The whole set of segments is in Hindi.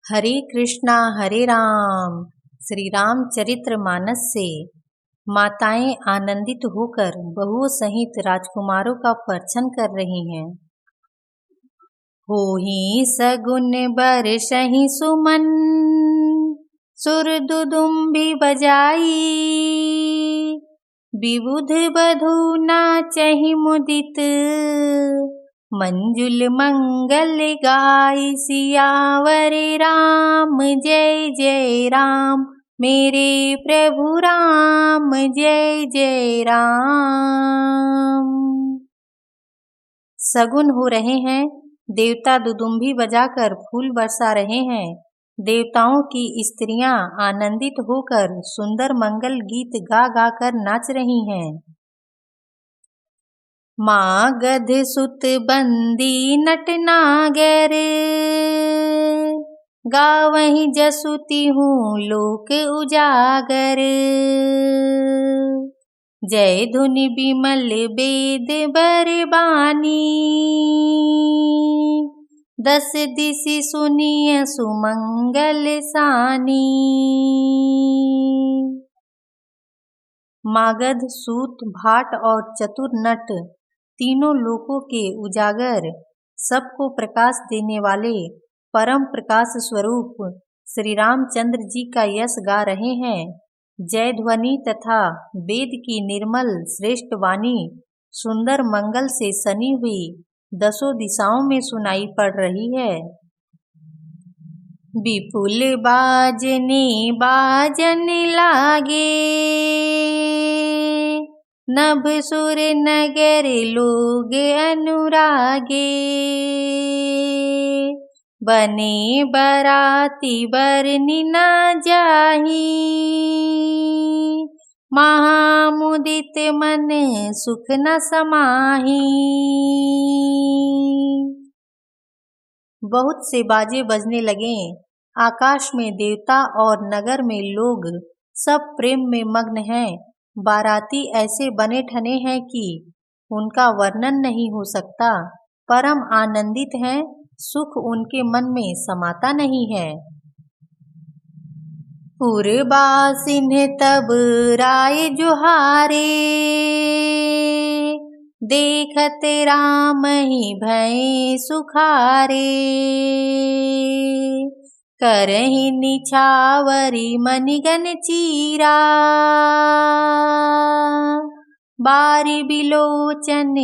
हरे राम। श्री रामचरित्र मानस से माताएं आनंदित होकर बहुओं सहित राजकुमारों का पर्छन कर रही हैं। होहि सगुन बरसहि सुमन, सुर दुदुम्भी बजाई, विबुध बधू नाचहि मुदित, मंजुल मंगल गाय। सियावर राम जय जय राम, मेरे प्रभु राम जय जय राम। सगुन हो रहे हैं, देवता दुदुम्भी बजाकर फूल बरसा रहे हैं। देवताओं की स्त्रियां आनंदित होकर सुंदर मंगल गीत गा गा कर नाच रही हैं। मागध सुत बंदी नटनागर, गावहीं जसुती हूँ लोक उजागर। जय धुनि बिमल वेद बरबानी, दस दिशि सुनिय सुमंगल सानी। मागध, सूत, भाट और चतुर नट तीनों लोकों के उजागर, सबको प्रकाश देने वाले परम प्रकाश स्वरूप श्री रामचंद्र जी का यश गा रहे हैं। जय ध्वनि तथा वेद की निर्मल श्रेष्ठ वाणी सुंदर मंगल से सनी हुई दसों दिशाओं में सुनाई पड़ रही है। विपुल बाजने बाजन लागे, नभ सुर नगर लोग अनुरागे। बने बराती बरनी न जाही, महामुदित मन सुख न समाही। बहुत से बाजे बजने लगे। आकाश में देवता और नगर में लोग सब प्रेम में मग्न हैं। बाराती ऐसे बने ठने हैं कि उनका वर्णन नहीं हो सकता। परम आनंदित हैं, सुख उनके मन में समाता नहीं है। पुरबासिन तब राय जुहारे, देखत राम ही भय सुखारे। करहि निछावरी मनिगन चीरा, बारी बिलोचन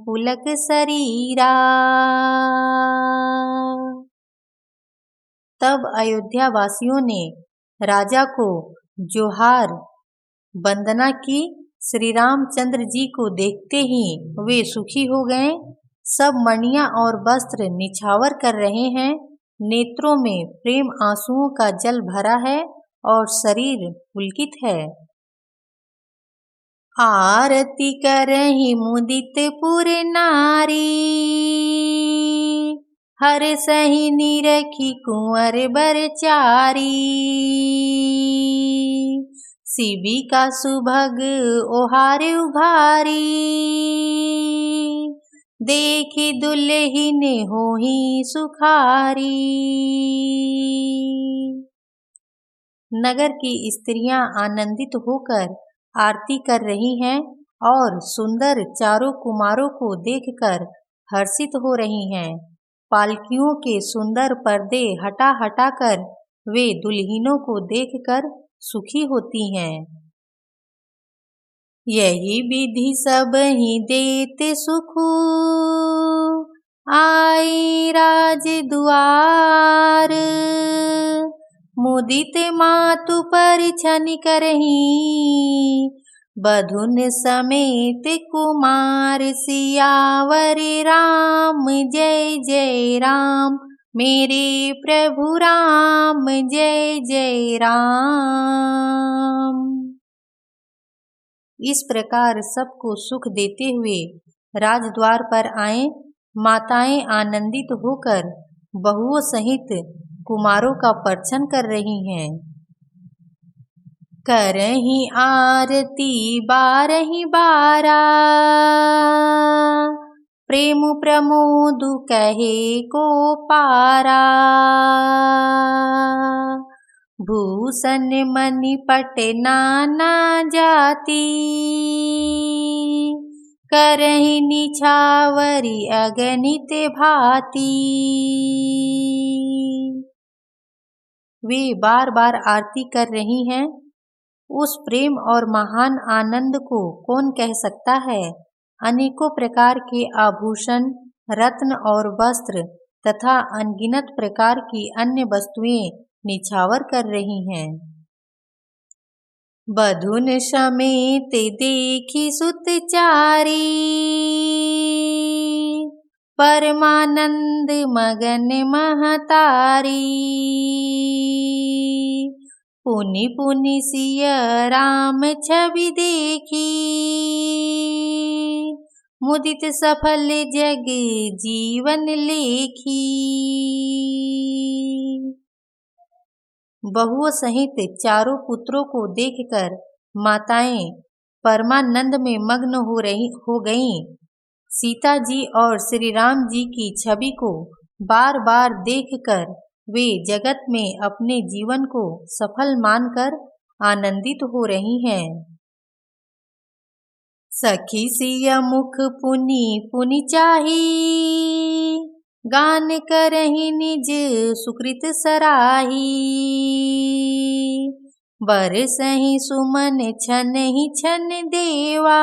पुलक शरीरा। तब अयोध्या वासियों ने राजा को जोहार वंदना की। श्री रामचंद्र जी को देखते ही वे सुखी हो गए। सब मणियां और वस्त्र निछावर कर रहे हैं। नेत्रों में प्रेम आंसुओं का जल भरा है और शरीर पुलकित है। आरती करहि मुदित पुर नारी, हर सही निरखी कुंवर बरचारी। शिविका सुभग ओहार उघारी, देखी दुल्हिन होहि सुखारी। नगर की स्त्रियां आनंदित होकर आरती कर रही हैं और सुंदर चारों कुमारों को देखकर हर्षित हो रही हैं। पालकियों के सुंदर पर्दे हटा हटा कर वे दुल्हिनों को देखकर सुखी होती हैं। यही विधि सब ही देते सुखु, आई राज दुआर। मुदित मातु परिछनि करही, बधुन समेत कुमार। सियावर राम जय जय राम, मेरे प्रभु राम जय जय राम। इस प्रकार सबको सुख देते हुए राजद्वार पर आए। माताएं आनंदित होकर बहुओं सहित कुमारों का पर्छन कर रही हैं। करहि आरती बारहि बारा, प्रेम प्रमोद कहे को पारा। भूषण मणिपट नाना जाति, करहि निछावरी अगणित भांति। वे बार बार आरती कर रही हैं। उस प्रेम और महान आनंद को कौन कह सकता है। अनेकों प्रकार के आभूषण, रत्न और वस्त्र तथा अनगिनत प्रकार की अन्य वस्तुएं निछावर कर रही हैं। बधुन समेत देखी सुतचारी, परमानंद मगन महतारी। पुनि पुनि सिया राम छवि देखी, मुदित सफल जग जीवन लेखी। बहुओं सहित चारों पुत्रों को देखकर माताएं परमानंद में मग्न हो गईं। सीता जी और श्री राम जी की छवि को बार बार देखकर वे जगत में अपने जीवन को सफल मानकर आनंदित हो रही हैं। सखी सिया मुख पुनि पुनि चाही, गान करहि निज सुकृत सराही। बरसहि सुमन छनहि छन देवा,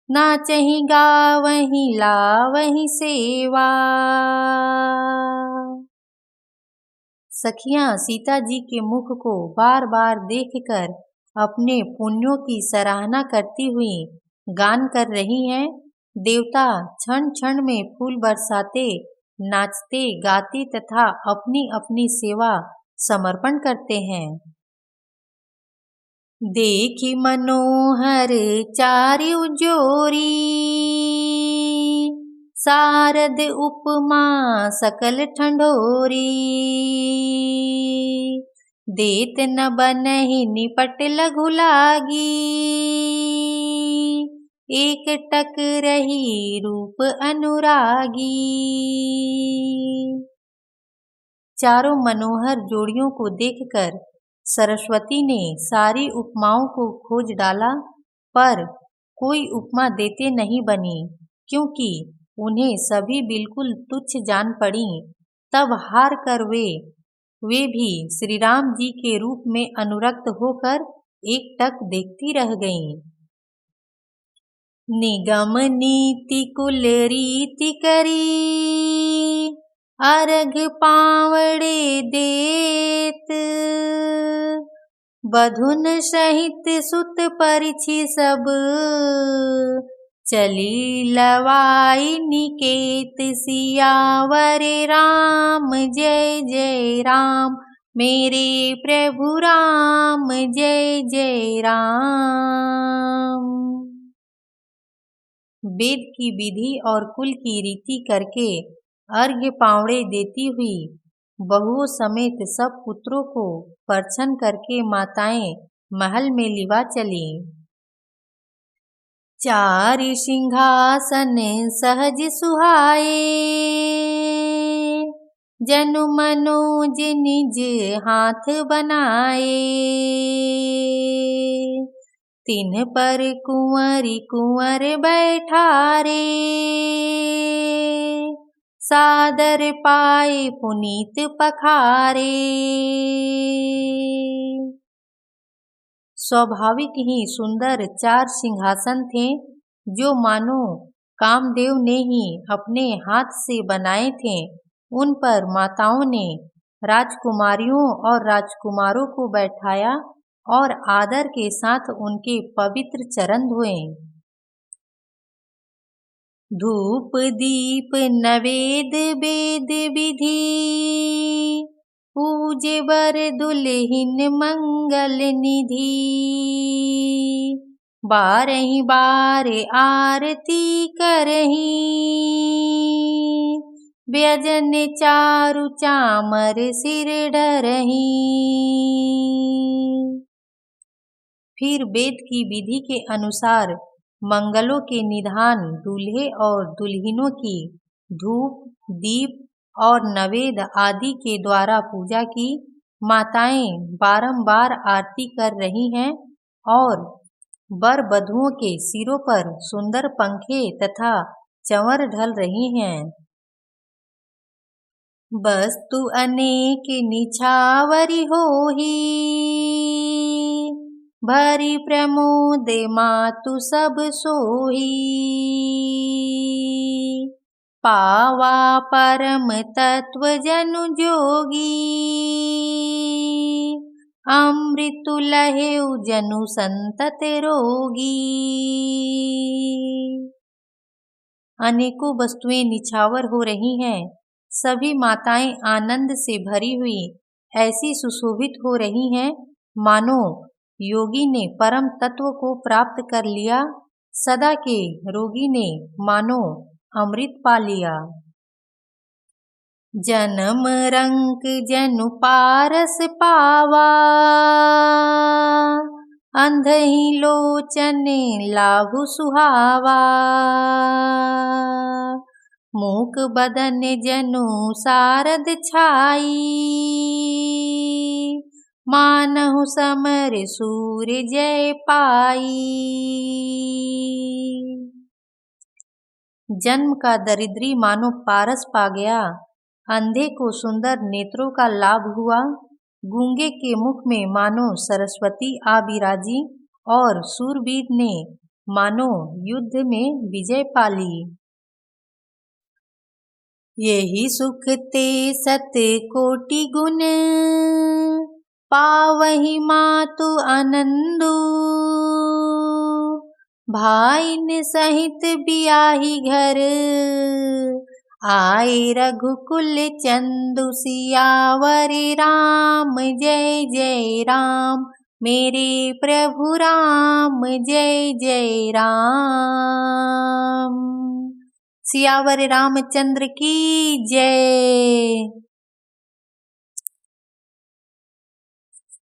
नाचहि गावहि लावहि सेवा। सखियां सीता जी के मुख को बार बार देखकर अपने पुण्यों की सराहना करती हुई गान कर रही हैं। देवता क्षण क्षण में फूल बरसाते, नाचते गाते तथा अपनी अपनी सेवा समर्पण करते हैं। देखी मनोहर चारिउ जोरी, सारद उपमा सकल ठंडोरी। देत न बनहि निपट लघु लागी, एक टक रही रूप अनुरागी। चारों मनोहर जोड़ियों को देखकर सरस्वती ने सारी उपमाओं को खोज डाला, पर कोई उपमा देते नहीं बनी, क्योंकि उन्हें सभी बिल्कुल तुच्छ जान पड़ी। तब हार कर वे भी श्री राम जी के रूप में अनुरक्त होकर एक टक देखती रह गईं। निगम नीति कुल रीति करी, अर्घ पावड़े देत। बधुन सहित सुत परिछि सब, चली लवाई निकेत। सियावर राम जय जय राम, मेरे प्रभु राम जय जय राम। वेद की विधि और कुल की रीति करके अर्घ्य पावड़े देती हुई बहुओं समेत सब पुत्रों को परछन करके माताएं महल में लिवा चली। चार सिंहासन सहज सुहाए, जनु मनोज निज हाथ बनाए। तिन्ह पर कुंवरी कुंवर बैठारे, सादर पाए पुनीत पखारे। स्वाभाविक ही सुंदर चार सिंहासन थे, जो मानो कामदेव ने ही अपने हाथ से बनाए थे। उन पर माताओं ने राजकुमारियों और राजकुमारों को बैठाया और आदर के साथ उनके पवित्र चरण धोए। धूप दीप नवेद वेद विधि, पूजे बर दुल्हिन मंगल निधि। बारहि बार आरती करही, व्यजन चारु चामर सिर डरही। फिर वेद की विधि के अनुसार मंगलों के निधान दूल्हे और दुल्हिनों की धूप दीप और नवेद आदि के द्वारा पूजा की। माताएं बारंबार आरती कर रही हैं और वर वधुओं के सिरों पर सुंदर पंखे तथा चंवर ढल रही हैं। वस्तु अनेक निछावरी होही, भरी प्रमोद मातु सब सोही। पावा परम तत्व जनु जोगी, अमृतु लहेउ जनु संतत रोगी। अनेकों वस्तुएं निछावर हो रही हैं, सभी माताएं आनंद से भरी हुई ऐसी सुशोभित हो रही हैं मानो योगी ने परम तत्व को प्राप्त कर लिया, सदा के रोगी ने मानो अमृत पा लिया। जन्म रंक जनु पारस पावा, अंधहि लोचने लाभु सुहावा। मूक बदन जनु सारद छाई, मानहु समर सूर्य जय पाई। जन्म का दरिद्री मानो पारस पा गया, अंधे को सुंदर नेत्रों का लाभ हुआ, गूंगे के मुख में मानो सरस्वती आ बिराजी और सूरवीर ने मानो युद्ध में विजय पाली। यही सुख ते सत कोटि गुण, पावहि मातु आनंदु। भाइन सहित बियाही घर, आए रघुकुल चंदु। सियावर राम जय जय राम, मेरे प्रभु राम जय जय राम। सियावर रामचंद्र की जय।